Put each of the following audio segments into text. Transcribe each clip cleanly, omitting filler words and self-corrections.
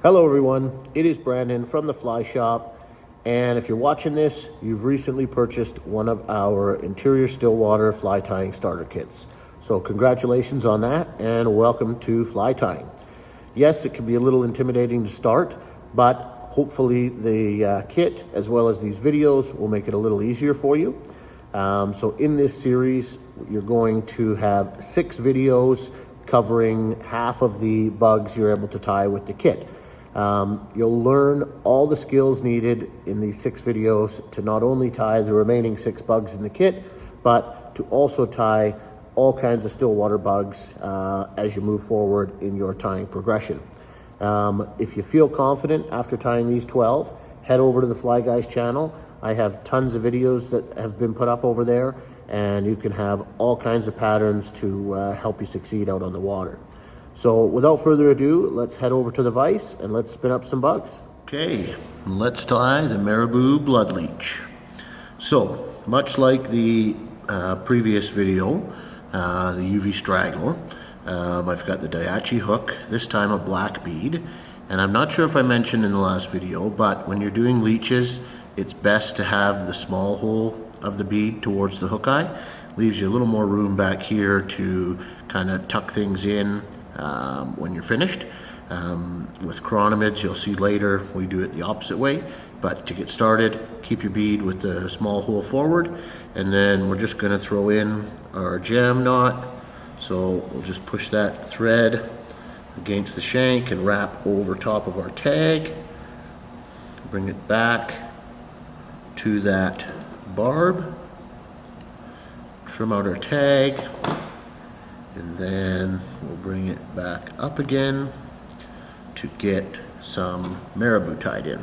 Hello everyone, it is Brandon from the Fly Shop, and if you're watching this, you've recently purchased one of our interior stillwater fly tying starter kits. So congratulations on that and welcome to fly tying. Yes, it can be a little intimidating to start, but hopefully the kit as well as these videos will make it a little easier for you. So in this series, you're going to have 6 videos covering half of the bugs you're able to tie with the kit. You'll learn all the skills needed in these 6 videos to not only tie the remaining 6 bugs in the kit, but to also tie all kinds of stillwater bugs as you move forward in your tying progression. If you feel confident after tying these 12, head over to the Fly Guys channel. I have tons of videos that have been put up over there, and you can have all kinds of patterns to help you succeed out on the water. So without further ado, let's head over to the vise and let's spin up some bugs. Okay, let's tie the Marabou blood leech. So much like the previous video, the UV straggle, I've got the Daiichi hook, this time a black bead. And I'm not sure if I mentioned in the last video, but when you're doing leeches, it's best to have the small hole of the bead towards the hook eye. Leaves you a little more room back here to kind of tuck things in when you're finished. With chironomids, you'll see later we do it the opposite way, but to get started, keep your bead with the small hole forward, and then we're just going to throw in our jam knot. So we'll just push that thread against the shank and wrap over top of our tag, bring it back to that barb, trim out our tag, and then we'll bring it back up again to get some marabou tied in.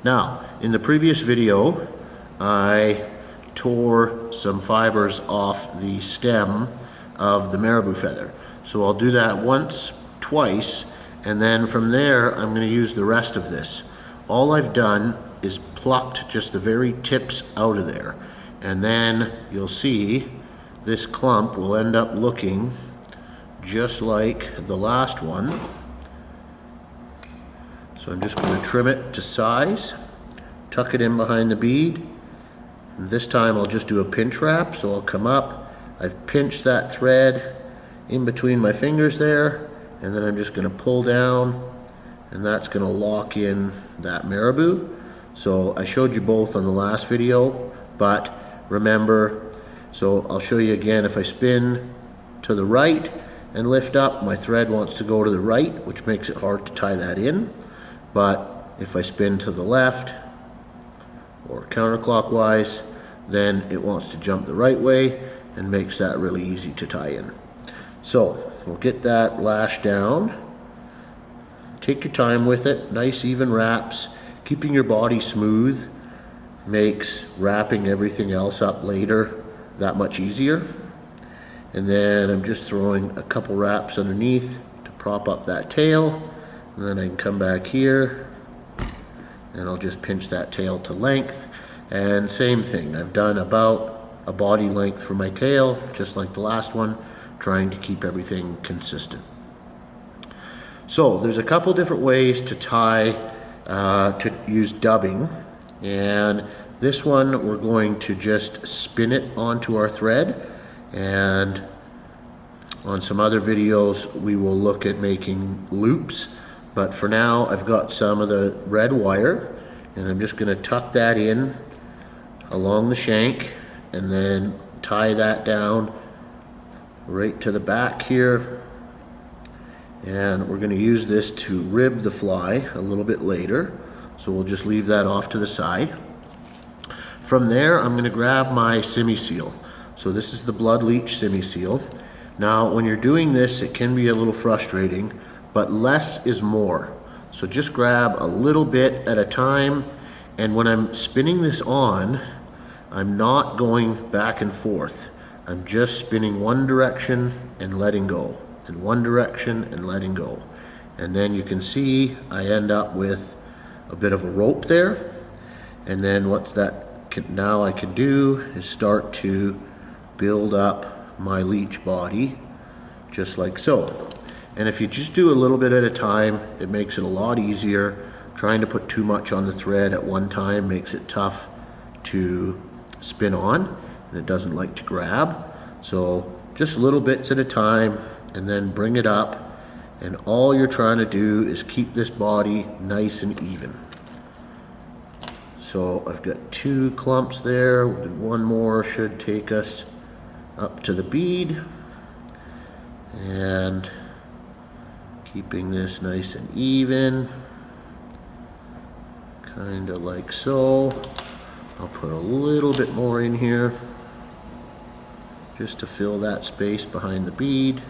Now, in the previous video, I tore some fibers off the stem of the marabou feather. So I'll do that twice, and then from there, I'm going to use the rest of this. All I've done is plucked just the very tips out of there. And then you'll see this clump will end up looking just like the last one. So I'm just going to trim it to size, tuck it in behind the bead. And this time I'll just do a pinch wrap, so I'll come up, I've pinched that thread in between my fingers there, and then I'm just going to pull down, and that's going to lock in that marabou. So I showed you both on the last video, but remember, so I'll show you again. If I spin to the right and lift up, my thread wants to go to the right, which makes it hard to tie that in. But if I spin to the left or counterclockwise, then it wants to jump the right way and makes that really easy to tie in. So we'll get that lashed down. Take your time with it, nice even wraps. Keeping your body smooth makes wrapping everything else up later that much easier. And then I'm just throwing a couple wraps underneath to prop up that tail. And then I can come back here and I'll just pinch that tail to length. And same thing, I've done about a body length for my tail, just like the last one, trying to keep everything consistent. So there's a couple different ways to tie, to use dubbing, and this one we're going to just spin it onto our thread, and on some other videos we will look at making loops, but for now I've got some of the red wire and I'm just going to tuck that in along the shank and then tie that down right to the back here. And we're going to use this to rib the fly a little bit later, so we'll just leave that off to the side. From there I'm going to grab my semi-seal. So this is the blood leech semi-seal. Now when you're doing this, it can be a little frustrating, but less is more. So just grab a little bit at a time, and when I'm spinning this on, I'm not going back and forth. I'm just spinning one direction and letting go, and one direction and letting go. And then you can see I end up with a bit of a rope there. And then now I can do is start to build up my leech body just like so. And if you just do a little bit at a time, it makes it a lot easier. Trying to put too much on the thread at one time makes it tough to spin on, and it doesn't like to grab. So just little bits at a time, and then bring it up. And all you're trying to do is keep this body nice and even. So I've got 2 clumps there. One more should take us up to the bead. And keeping this nice and even. Kind of like so. I'll put a little bit more in here just to fill that space behind the bead.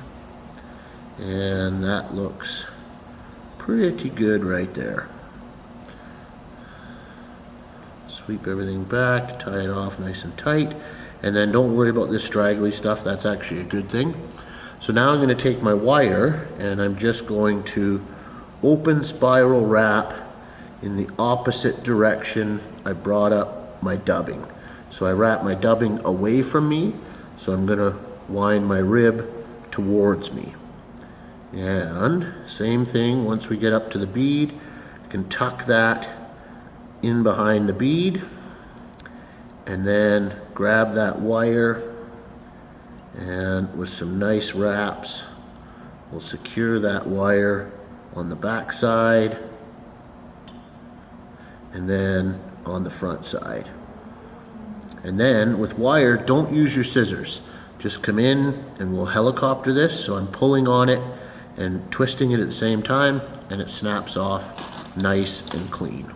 And that looks pretty good right there. Sweep everything back, tie it off nice and tight, and then don't worry about this straggly stuff. That's actually a good thing. So now I'm going to take my wire and I'm just going to open spiral wrap in the opposite direction I brought up my dubbing. So I wrap my dubbing away from me, so I'm going to wind my rib towards me. And same thing, once we get up to the bead, you can tuck that in behind the bead and then grab that wire, and with some nice wraps we'll secure that wire on the back side and then on the front side. And then with wire, don't use your scissors, just come in and we'll helicopter this. So I'm pulling on it and twisting it at the same time, and it snaps off nice and clean.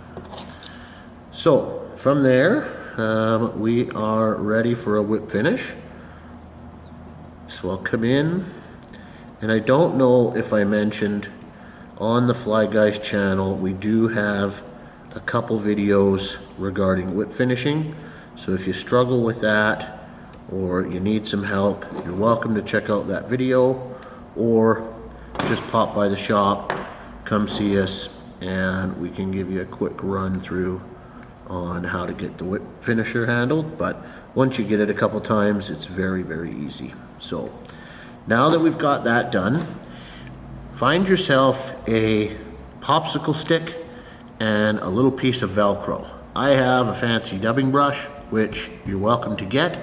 So from there, we are ready for a whip finish. So I'll come in, and I don't know if I mentioned on the Fly Guys channel, we do have a couple videos regarding whip finishing. So if you struggle with that or you need some help, you're welcome to check out that video, or just pop by the shop, come see us, and we can give you a quick run through on how to get the whip finisher handled. But once you get it a couple times, it's very, very easy. So now that we've got that done, find yourself a popsicle stick and a little piece of Velcro. I have a fancy dubbing brush, which you're welcome to get,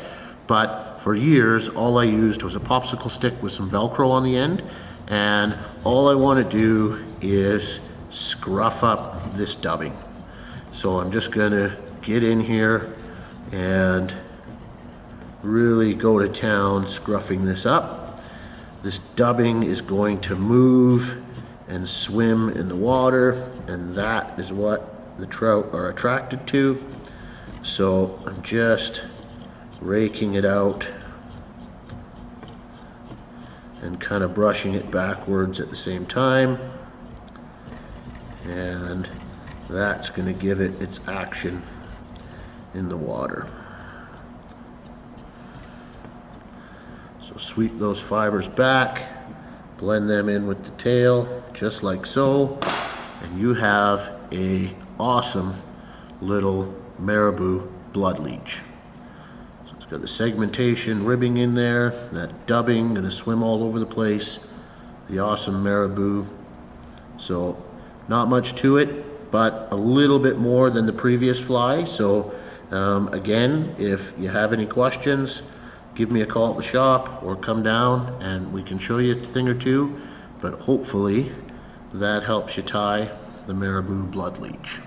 but for years all I used was a popsicle stick with some Velcro on the end, and all I want to do is scruff up this dubbing. So I'm just going to get in here and really go to town scruffing this up. This dubbing is going to move and swim in the water, and that is what the trout are attracted to. So I'm just raking it out and kind of brushing it backwards at the same time, and that's going to give it its action in the water. So sweep those fibers back, blend them in with the tail just like so, and you have a awesome little Marabou blood leech. So it's got the segmentation ribbing in there, that dubbing gonna swim all over the place, the awesome Marabou. So not much to it, but a little bit more than the previous fly. So again, if you have any questions, give me a call at the shop or come down and we can show you a thing or two, but hopefully that helps you tie the Marabou blood leech.